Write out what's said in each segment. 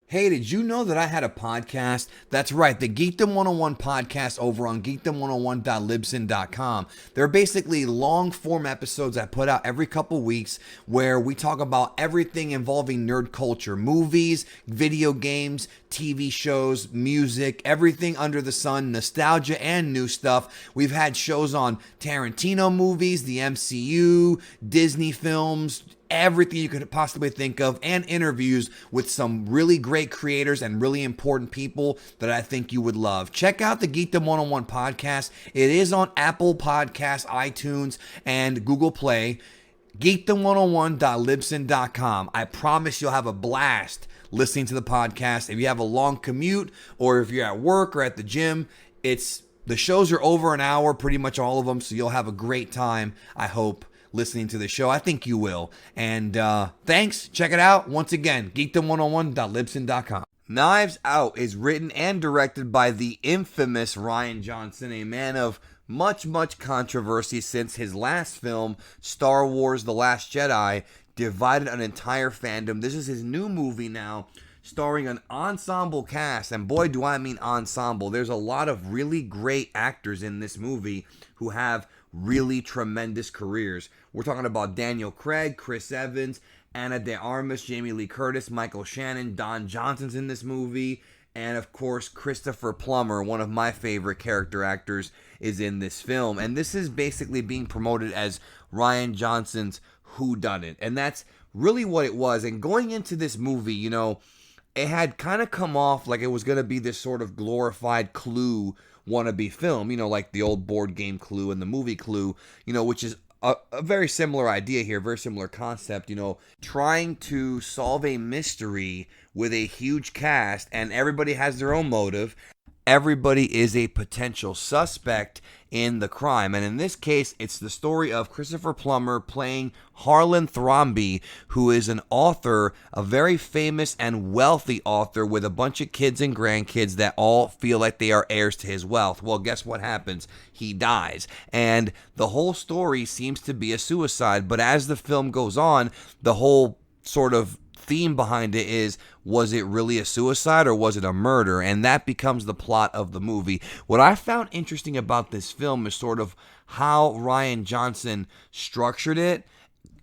Hey, did you know that I had a podcast? That's right, the Geekdom 101 podcast over on geekdom101.libsyn.com. They're basically long form episodes I put out every couple weeks where we talk about everything involving nerd culture, movies, video games, TV shows, music, everything under the sun, nostalgia and new stuff. We've had shows on Tarantino movies, the MCU, Disney films, everything you could possibly think of, and interviews with some really great creators and really important people that I think you would love. Check out the Geekdom 101 podcast. It is on Apple Podcasts, iTunes, and Google Play. Geekdom101.libsyn.com. I promise you'll have a blast listening to the podcast. If you have a long commute or if you're at work or at the gym, the shows are over an hour, pretty much all of them, so you'll have a great time, I hope, listening to the show. I think you will. And thanks. Check it out. Once again, geekdom101.libsyn.com. Knives Out is written and directed by the infamous Rian Johnson, a man of much controversy since his last film, Star Wars The Last Jedi, divided an entire fandom. This is his new movie now, starring an ensemble cast, and boy do I mean ensemble. There's a lot of really great actors in this movie who have really tremendous careers. We're talking about Daniel Craig, Chris Evans, Ana de Armas, Jamie Lee Curtis, Michael Shannon, Don Johnson's in this movie, and of course Christopher Plummer, one of my favorite character actors, is in this film. And this is basically being promoted as Rian Johnson's whodunit, and that's really what it was. And going into this movie, it had kind of come off like it was going to be this sort of glorified Clue wannabe film, like the old board game Clue and the movie Clue, which is a very similar idea here, very similar concept, trying to solve a mystery with a huge cast, and everybody has their own motive. Everybody is a potential suspect in the crime. And in this case, it's the story of Christopher Plummer playing Harlan Thrombey, who is an author, a very famous and wealthy author with a bunch of kids and grandkids that all feel like they are heirs to his wealth. Well, guess what happens? He dies. And the whole story seems to be a suicide. But as the film goes on, the whole sort of theme behind it is, was it really a suicide or was it a murder? And that becomes the plot of the movie. What I found interesting about this film is sort of how Rian Johnson structured it,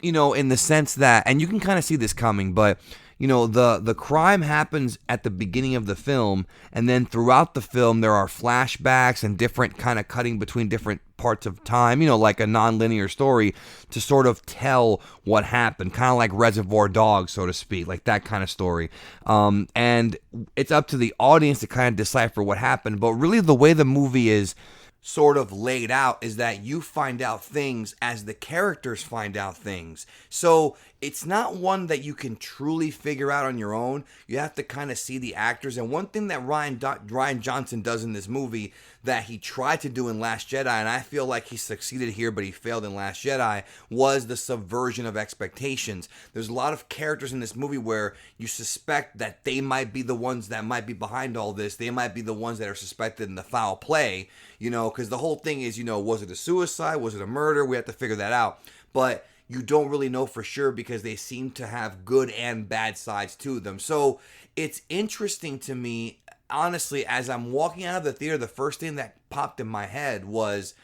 in the sense that, and you can kind of see this coming, but the crime happens at the beginning of the film, and then throughout the film there are flashbacks and different kind of cutting between different parts of time, like a non-linear story to sort of tell what happened, kind of like Reservoir Dogs, so to speak, like that kind of story. And it's up to the audience to kind of decipher what happened, but really the way the movie is sort of laid out is that you find out things as the characters find out things. So it's not one that you can truly figure out on your own. You have to kind of see the actors. And one thing that Rian Johnson does in this movie that he tried to do in Last Jedi, and I feel like he succeeded here, but he failed in Last Jedi, was the subversion of expectations. There's a lot of characters in this movie where you suspect that they might be the ones that might be behind all this. They might be the ones that are suspected in the foul play, because the whole thing is, was it a suicide? Was it a murder? We have to figure that out. But you don't really know for sure because they seem to have good and bad sides to them. So it's interesting to me, honestly, as I'm walking out of the theater, the first thing that popped in my head was,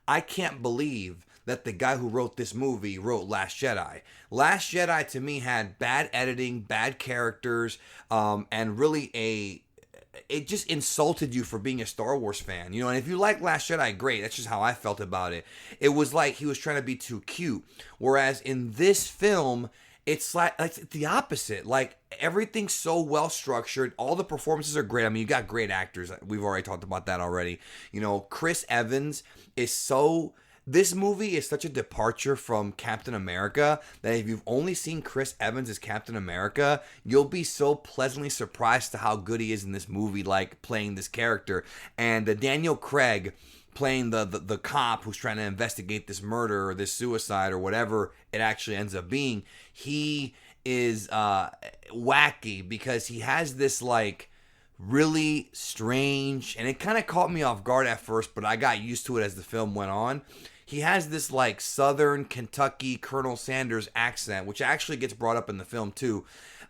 I can't believe that the guy who wrote this movie wrote Last Jedi. Last Jedi to me had bad editing, bad characters, and really it just insulted you for being a Star Wars fan, and if you like Last Jedi, great. That's just how I felt about it. It was like he was trying to be too cute, whereas in this film, it's like the opposite. Like, everything's so well structured. All the performances are great. I mean, you got great actors. We've already talked about that already. Chris Evans is so... This movie is such a departure from Captain America that if you've only seen Chris Evans as Captain America, you'll be so pleasantly surprised to how good he is in this movie, like playing this character. And Daniel Craig playing the cop who's trying to investigate this murder or this suicide or whatever it actually ends up being, he is wacky because he has this like really strange, and it kind of caught me off guard at first, but I got used to it as the film went on. He has this like Southern Kentucky Colonel Sanders accent, which actually gets brought up in the film too.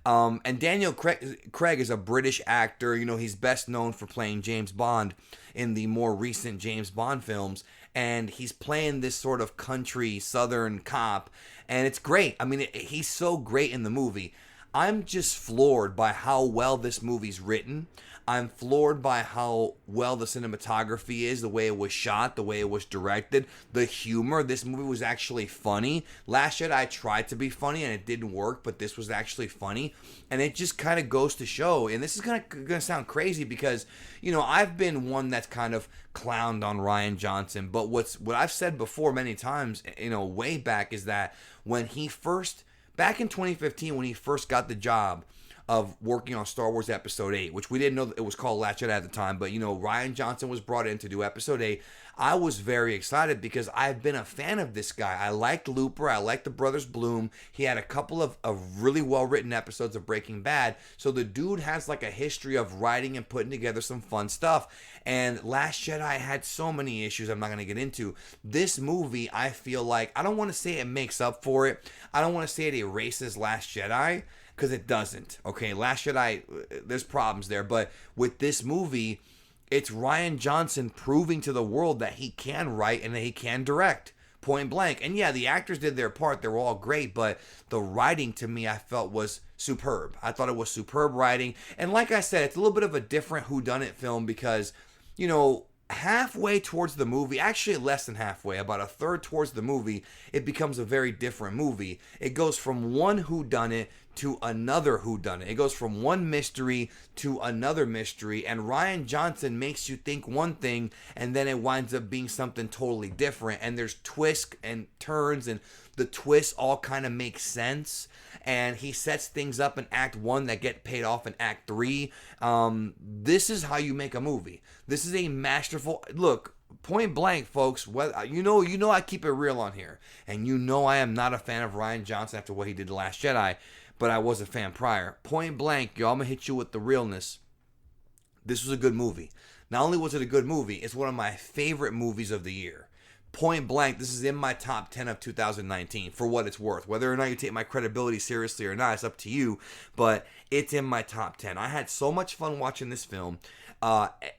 And Daniel Craig is a British actor. You know, he's best known for playing James Bond in the more recent James Bond films. And he's playing this sort of country southern cop. And it's great. I mean, he's so great in the movie. I'm just floored by how well this movie's written. I'm floored by how well the cinematography is, the way it was shot, the way it was directed, the humor. This movie was actually funny. Last Jedi tried to be funny and it didn't work, but this was actually funny. And it just kind of goes to show, and this is gonna sound crazy because, you know, I've been one that's kind of clowned on Rian Johnson, but what I've said before many times, you know, way back, is that when he first, back in 2015, when he first got the job of working on Star Wars Episode 8, which we didn't know it was called Last Jedi at the time, but, you know, Rian Johnson was brought in to do Episode 8. I was very excited because I've been a fan of this guy. I liked Looper. I liked the Brothers Bloom. He had a couple of really well-written episodes of Breaking Bad. So the dude has like a history of writing and putting together some fun stuff. And Last Jedi had so many issues I'm not going to get into. This movie, I feel like, I don't want to say it makes up for it. I don't want to say it erases Last Jedi, because it doesn't. Okay, Last Jedi, there's problems there. But with this movie, it's Rian Johnson proving to the world that he can write and that he can direct. Point blank. And yeah, the actors did their part. They were all great. But the writing, to me, I felt was superb. I thought it was superb writing. And like I said, it's a little bit of a different whodunit film because, you know, halfway towards the movie, actually less than halfway, about a third towards the movie, it becomes a very different movie. It goes from one whodunit to another whodunit. It goes from one mystery to another mystery, and Rian Johnson makes you think one thing, and then it winds up being something totally different, and there's twists and turns, and the twists all kind of make sense, and he sets things up in Act 1 that get paid off in Act 3. This is how you make a movie. This is a masterful... Look, point blank, folks, you know I keep it real on here, and you know I am not a fan of Rian Johnson after what he did The Last Jedi, but I was a fan prior. Point blank, y'all, I'm going to hit you with the realness. This was a good movie. Not only was it a good movie, it's one of my favorite movies of the year. Point blank, this is in my top 10 of 2019, for what it's worth. Whether or not you take my credibility seriously or not, it's up to you, but it's in my top 10. I had so much fun watching this film.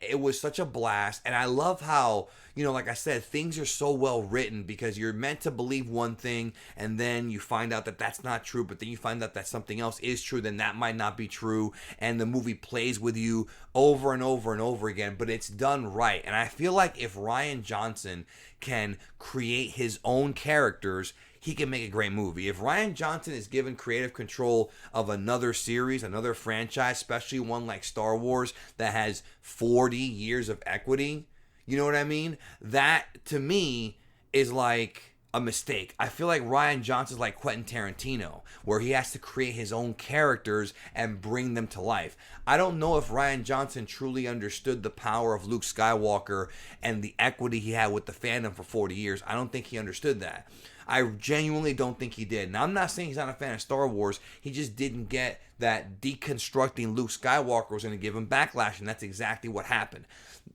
It was such a blast, and I love how, you know, like I said, things are so well written because you're meant to believe one thing, and then you find out that that's not true, but then you find out that something else is true, then that might not be true, and the movie plays with you over and over and over again, but it's done right. And I feel like if Rian Johnson can create his own characters, he can make a great movie. If Rian Johnson is given creative control of another series, another franchise, especially one like Star Wars that has 40 years of equity, you know what I mean? That, to me, is like a mistake. I feel like Rian Johnson's like Quentin Tarantino, where he has to create his own characters and bring them to life. I don't know if Rian Johnson truly understood the power of Luke Skywalker and the equity he had with the fandom for 40 years. I don't think he understood that. I genuinely don't think he did. Now, I'm not saying he's not a fan of Star Wars. He just didn't get that deconstructing Luke Skywalker was going to give him backlash, and that's exactly what happened.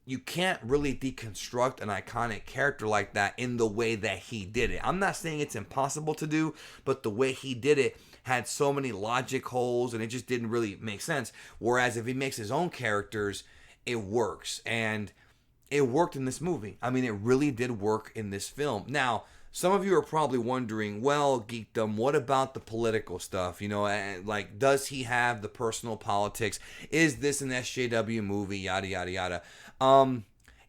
You can't really deconstruct an iconic character like that in the way that he did it. I'm not saying it's impossible to do, but the way he did it had so many logic holes, and it just didn't really make sense. Whereas if he makes his own characters, it works. And it worked in this movie. I mean, it really did work in this film. Now, some of you are probably wondering, well, Geekdom, what about the political stuff? You know, like, does he have the personal politics? Is this an SJW movie? Yada, yada, yada.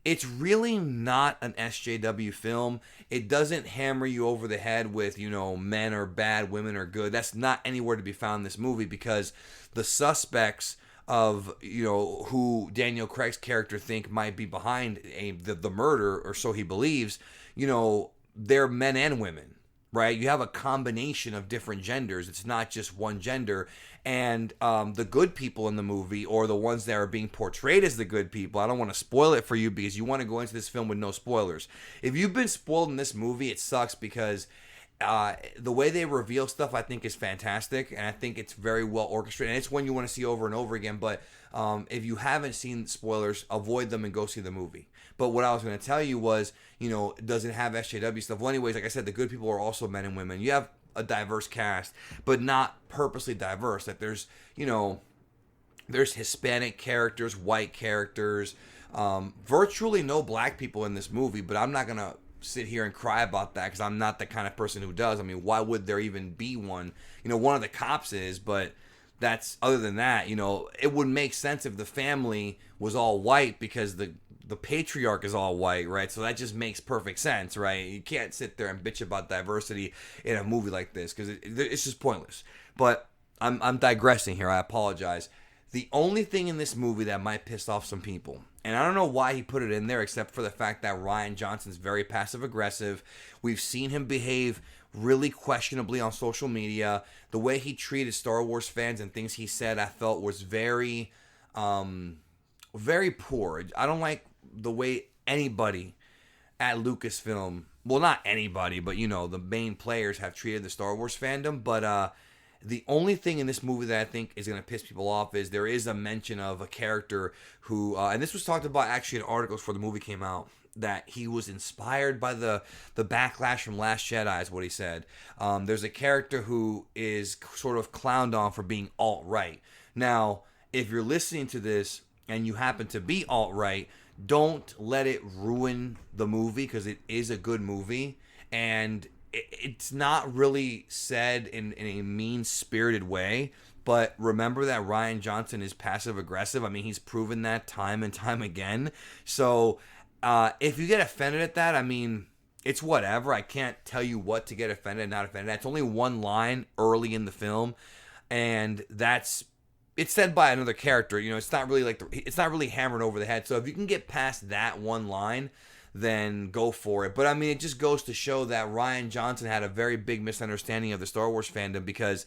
It's really not an SJW film. It doesn't hammer you over the head with, you know, men are bad, women are good. That's not anywhere to be found in this movie because the suspects of, you know, who Daniel Craig's character think might be behind the murder, or so he believes, you know, they're men and women, right? You have a combination of different genders. It's not just one gender. And the good people in the movie, or the ones that are being portrayed as the good people, I don't want to spoil it for you because you want to go into this film with no spoilers. If you've been spoiled in this movie, it sucks because the way they reveal stuff, I think, is fantastic, and I think it's very well orchestrated, and it's one you want to see over and over again. But if you haven't seen spoilers, avoid them and go see the movie. But what I was going to tell you was, you know, does it have SJW stuff? Well, anyways, like I said, the good people are also men and women. You have a diverse cast, but not purposely diverse. Like there's, there's Hispanic characters, white characters, virtually no black people in this movie, but I'm not going to sit here and cry about that because I'm not the kind of person who does. I mean, why would there even be one? One of the cops is, but that's, other than that, it would make sense if the family was all white because the patriarch is all white, right? So that just makes perfect sense, right? You can't sit there and bitch about diversity in a movie like this because it's just pointless. But I'm digressing here. I apologize. The only thing in this movie that might piss off some people, and I don't know why he put it in there except for the fact that Rian Johnson's very passive-aggressive. We've seen him behave really questionably on social media. The way he treated Star Wars fans and things he said, I felt was very, very poor. I don't like the way anybody at Lucasfilm, well, not anybody, but the main players have treated the Star Wars fandom. But the only thing in this movie that I think is going to piss people off is there is a mention of a character who, and this was talked about actually in articles before the movie came out, that he was inspired by the backlash from Last Jedi is what he said. There's a character who is sort of clowned on for being alt-right. Now, if you're listening to this and you happen to be alt-right, don't let it ruin the movie because it is a good movie. And it's not really said in a mean-spirited way, but remember that Rian Johnson is passive-aggressive. I mean, he's proven that time and time again. So if you get offended at that, I mean, it's whatever. I can't tell you what to get offended and not offended. That's only one line early in the film, and it's said by another character. It's not really it's not really hammered over the head. So if you can get past that one line, then go for it. But I mean, it just goes to show that Rian Johnson had a very big misunderstanding of the Star Wars fandom because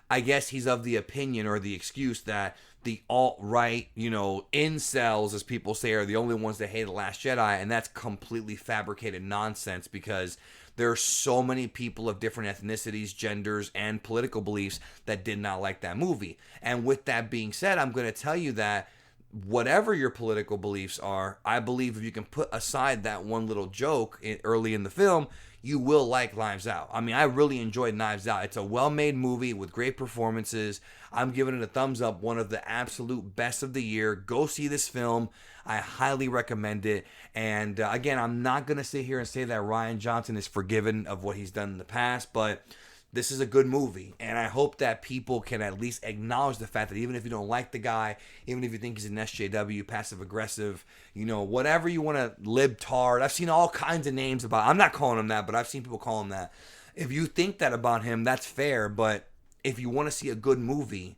I guess he's of the opinion or the excuse that the alt-right, incels, as people say, are the only ones that hate The Last Jedi, and that's completely fabricated nonsense because there are so many people of different ethnicities, genders, and political beliefs that did not like that movie. And with that being said, I'm going to tell you that whatever your political beliefs are, I believe if you can put aside that one little joke early in the film, you will like Knives Out. I mean, I really enjoyed Knives Out. It's a well-made movie with great performances. I'm giving it a thumbs up, one of the absolute best of the year. Go see this film. I highly recommend it. And again, I'm not going to sit here and say that Rian Johnson is forgiven of what he's done in the past, but this is a good movie, and I hope that people can at least acknowledge the fact that even if you don't like the guy, even if you think he's an SJW, passive-aggressive, whatever you want to, libtard. I've seen all kinds of names about. I'm not calling him that, but I've seen people call him that. If you think that about him, that's fair, but if you want to see a good movie,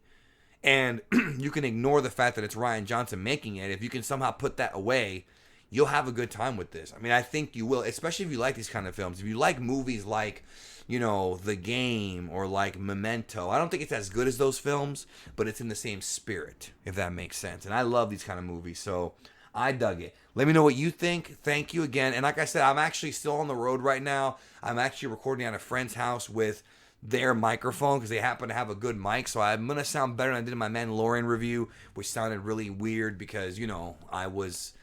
and you can ignore the fact that it's Rian Johnson making it, if you can somehow put that away, you'll have a good time with this. I mean, I think you will, especially if you like these kind of films. If you like movies like The Game or like Memento. I don't think it's as good as those films, but it's in the same spirit, if that makes sense. And I love these kind of movies, so I dug it. Let me know what you think. Thank you again. And like I said, I'm actually still on the road right now. I'm actually recording at a friend's house with their microphone because they happen to have a good mic, so I'm going to sound better than I did in my Mandalorian review, which sounded really weird because, I was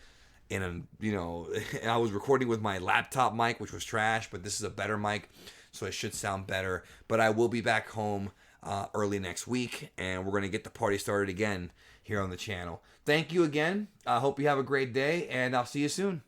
I was recording with my laptop mic, which was trash, but this is a better mic, so it should sound better. But I will be back home early next week, and we're going to get the party started again here on the channel. Thank you again. I hope you have a great day, and I'll see you soon.